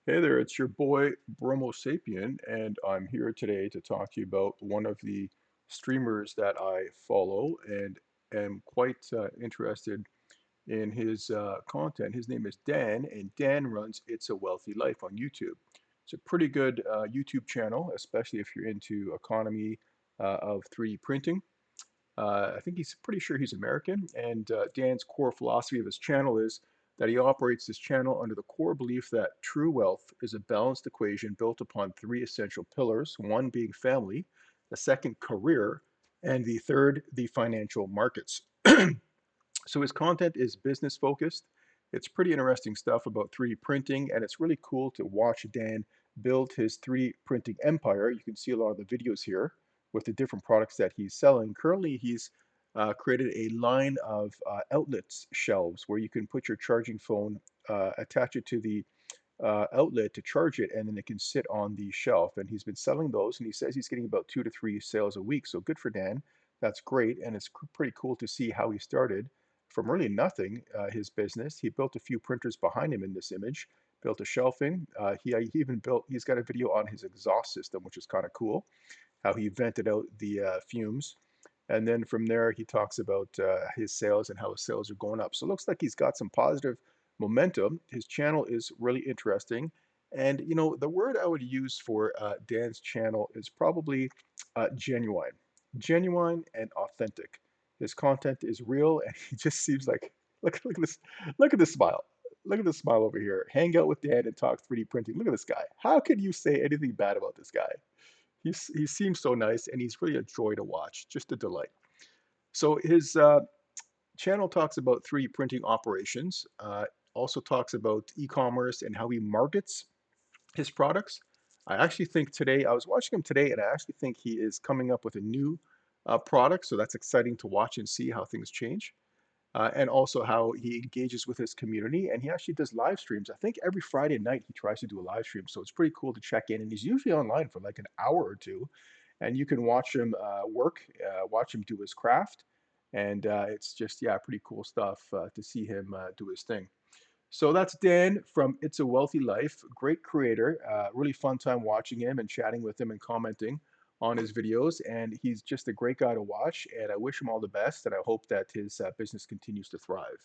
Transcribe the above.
Hey there, it's your boy Bromo Sapien, and I'm here today to talk to you about one of the streamers that I follow and am quite interested in his content. His name is Dan, and Dan runs It's a Wealthy Life on YouTube. It's a pretty good YouTube channel, especially if you're into economy of 3D printing. I think he's pretty sure he's American, and Dan's core philosophy of his channel is that he operates his channel under the core belief that true wealth is a balanced equation built upon three essential pillars, one being family, the second career, and the third the financial markets. So his content is business focused. It's pretty interesting stuff about 3D printing, and it's really cool to watch Dan build his 3D printing empire. You can see a lot of the videos here with the different products that he's selling. Currently, he's created a line of outlets shelves where you can put your charging phone, attach it to the outlet to charge it, and then it can sit on the shelf. And he's been selling those, and he says he's getting about 2 to 3 sales a week. So good for Dan. That's great, and it's pretty cool to see how he started from really nothing. His business. He built a few printers behind him in this image. Built a shelving. He even built. He's got a video on his exhaust system, which is kind of cool. How he vented out the fumes. And then from there, he talks about his sales and how his sales are going up. So it looks like he's got some positive momentum. His channel is really interesting. And, you know, the word I would use for Dan's channel is probably genuine. Genuine and authentic. His content is real, and he just seems like, look at this, look at this smile. Look at this smile over here. Hang out with Dan and talk 3D printing. Look at this guy. How could you say anything bad about this guy? He seems so nice, and he's really a joy to watch, just a delight. So his channel talks about 3D printing operations, also talks about e-commerce and how he markets his products. I actually think today, I was watching him today, and I actually think he is coming up with a new product, so that's exciting to watch and see how things change. And also how he engages with his community, and he actually does live streams. I think every Friday night he tries to do a live stream, so it's pretty cool to check in. And he's usually online for like an hour or two, and you can watch him work, watch him do his craft, and it's just yeah, pretty cool stuff to see him do his thing. So that's Dan from It's a Wealthy Life. Great creator. Really fun time watching him and chatting with him and commenting on his videos. And he's just a great guy to watch. And I wish him all the best. And I hope that his business continues to thrive.